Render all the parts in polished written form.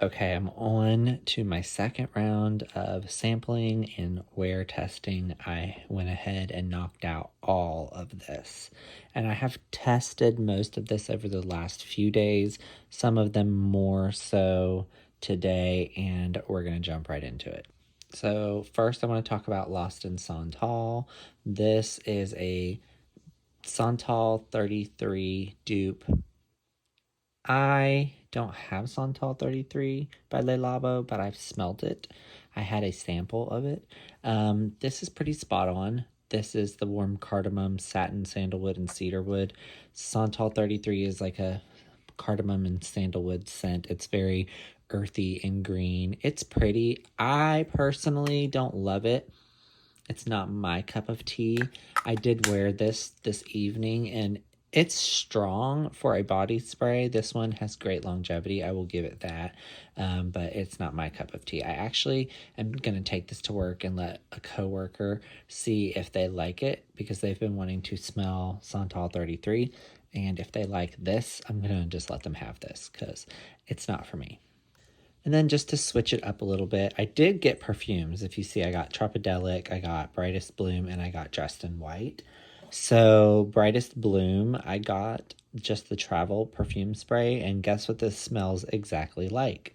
Okay, I'm on to my second round of sampling and wear testing. I went ahead and knocked out all of this. And I have tested most of this over the last few days, some of them more so today, and we're going to jump right into it. So, first, I want to talk about Lost in Santal. This is a Santal 33 dupe. I don't have Santal 33 by Le Labo, but I've smelled it. I had a sample of it. This is pretty spot on. This is the warm cardamom, satin, sandalwood, and cedarwood. Santal 33 is like a cardamom and sandalwood scent. It's very earthy and green. It's pretty. I personally don't love it. It's not my cup of tea. I did wear this evening, and it's strong for a body spray. This one has great longevity. I will give it that, but it's not my cup of tea. I actually am going to take this to work and let a coworker see if they like it, because they've been wanting to smell Santal 33. And if they like this, I'm going to just let them have this because it's not for me. And then just to switch it up a little bit, I did get perfumes. If you see, I got Tropidelic, I got Brightest Bloom, and I got Dressed in White. So Brightest Bloom, I got just the travel perfume spray, and guess what this smells exactly like?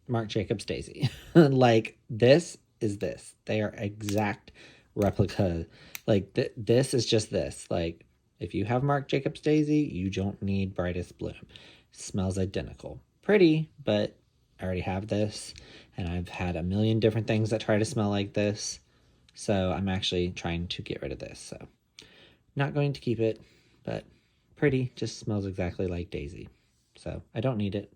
Marc Jacobs Daisy. Like, this is this. They are exact replica. Like, this is just this. Like, if you have Marc Jacobs Daisy, you don't need Brightest Bloom. Smells identical. Pretty, but I already have this, and I've had a million different things that try to smell like this. So I'm actually trying to get rid of this. So not going to keep it, but pretty, just smells exactly like Daisy. So I don't need it.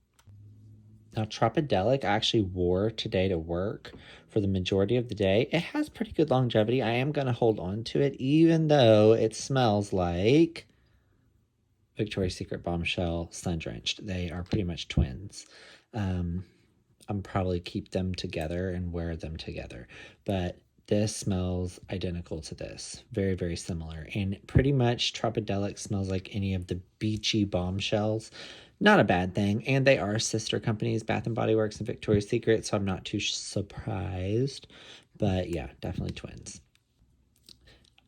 Now, Tropidelic I actually wore today to work for the majority of the day. It has pretty good longevity. I am going to hold on to it, even though it smells like Victoria's Secret Bombshell Sun Drenched. They are pretty much twins. I'm probably keep them together and wear them together. But this smells identical to this. Very, very similar. And pretty much Tropidelic smells like any of the beachy bombshells. Not a bad thing. And they are sister companies, Bath & Body Works and Victoria's Secret, so I'm not too surprised. But yeah, definitely twins.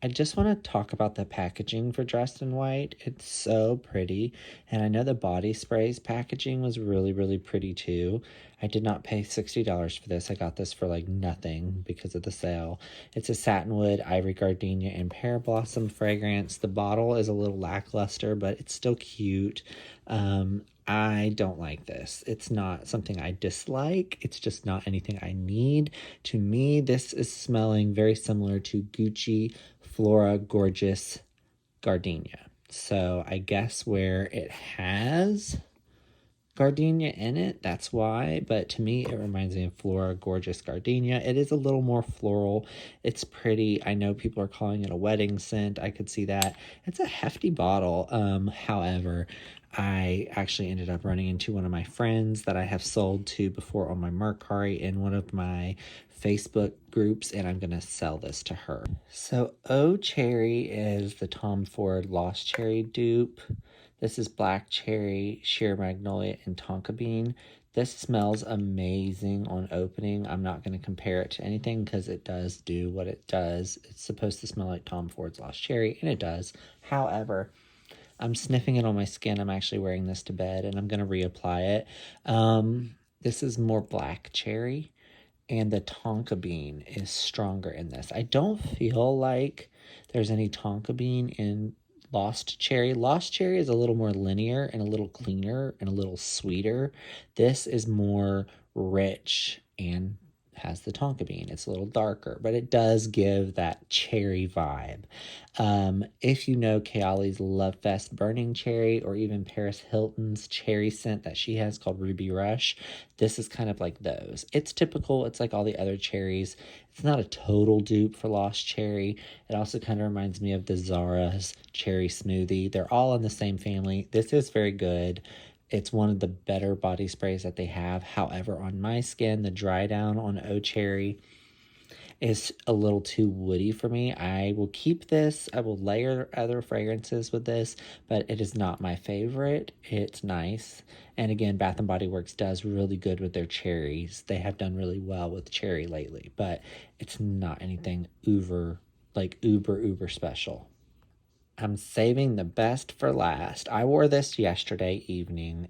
I just want to talk about the packaging for Dressed in White. It's so pretty. And I know the body sprays packaging was really, really pretty too. I did not pay $60 for this. I got this for like nothing because of the sale. It's a satinwood, ivory gardenia, and pear blossom fragrance. The bottle is a little lackluster, but it's still cute. I don't like this. It's not something I dislike. It's just not anything I need. To me, this is smelling very similar to Gucci Flora Gorgeous Gardenia. So I guess where it has gardenia in it, that's why. But to me, it reminds me of Flora Gorgeous Gardenia. It is a little more floral. It's pretty. I know people are calling it a wedding scent. I could see that. It's a hefty bottle. However, I actually ended up running into one of my friends that I have sold to before on my Mercari in one of my Facebook groups, and I'm going to sell this to her. So O Cherry is the Tom Ford Lost Cherry dupe. This is Black Cherry, Sheer Magnolia, and Tonka Bean. This smells amazing on opening. I'm not going to compare it to anything because it does do what it does. It's supposed to smell like Tom Ford's Lost Cherry, and it does. However, I'm sniffing it on my skin. I'm actually wearing this to bed, and I'm going to reapply it. This is more Black Cherry, and the Tonka Bean is stronger in this. I don't feel like there's any Tonka Bean in Lost Cherry. Lost Cherry is a little more linear and a little cleaner and a little sweeter. This is more rich and has the Tonka Bean. It's a little darker, but it does give that cherry vibe. If you know Kayali's Love Fest Burning Cherry, or even Paris Hilton's cherry scent that she has called Ruby Rush, this is kind of like those. It's typical. It's like all the other cherries. It's not a total dupe for Lost Cherry. It also kind of reminds me of the Zara's Cherry Smoothie. They're all in the same family. This is very good. It's one of the better body sprays that they have. However, on my skin, the dry down on O Cherry, is a little too woody for me. I will keep this. I will layer other fragrances with this, but it is not my favorite. It's nice. And again, Bath & Body Works does really good with their cherries. They have done really well with cherry lately, but it's not anything uber special. I'm saving the best for last. I wore this yesterday evening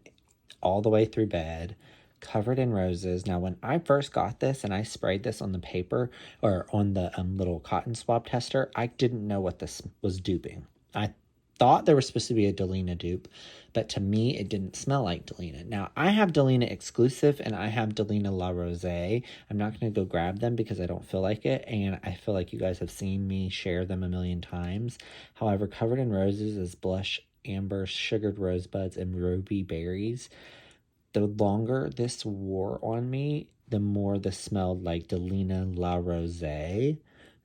all the way through bed, covered in roses. Now, when I first got this and I sprayed this on the paper or on the little cotton swab tester, I didn't know what this was duping. I thought there was supposed to be a Delina dupe, but to me, it didn't smell like Delina. Now, I have Delina Exclusive and I have Delina La Rose. I'm not going to go grab them because I don't feel like it, and I feel like you guys have seen me share them a million times. However, Covered in Roses is blush amber, sugared rosebuds, and ruby berries. The longer this wore on me, the more this smelled like Delina La Rose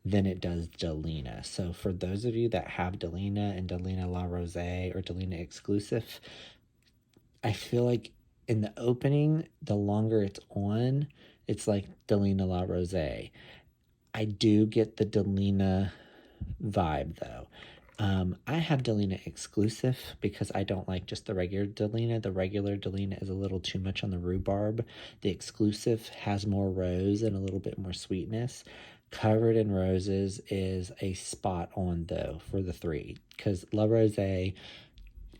than it does Delina. So for those of you that have Delina and Delina La Rose or Delina Exclusive, I feel like in the opening, the longer it's on, it's like Delina La Rose. I do get the Delina vibe though. I have Delina Exclusive because I don't like just the regular Delina. The regular Delina is a little too much on the rhubarb. The Exclusive has more rose and a little bit more sweetness. Covered in Roses is a spot on though for the three, because La Rose,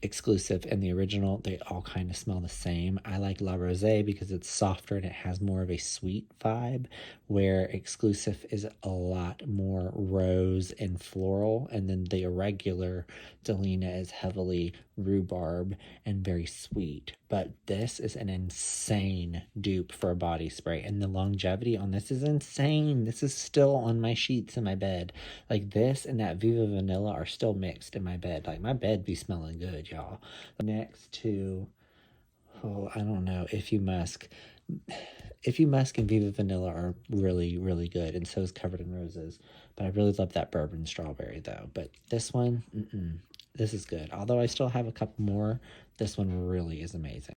Exclusive, and the original, they all kind of smell the same. I like La Rose because it's softer and it has more of a sweet vibe, where Exclusive is a lot more rose and floral, and then the irregular Delina is heavily rhubarb and very sweet. But this is an insane dupe for a body spray, and the longevity on this is insane. This is still on my sheets in my bed. Like, this and that Viva Vanilla are still mixed in my bed. Like, my bed be smelling good, y'all. Next to, I don't know, If You Musk. If You Musk and Viva Vanilla are really, really good, and so is Covered in Roses. But I really love that bourbon strawberry, though. But this one, this is good. Although I still have a couple more, this one really is amazing.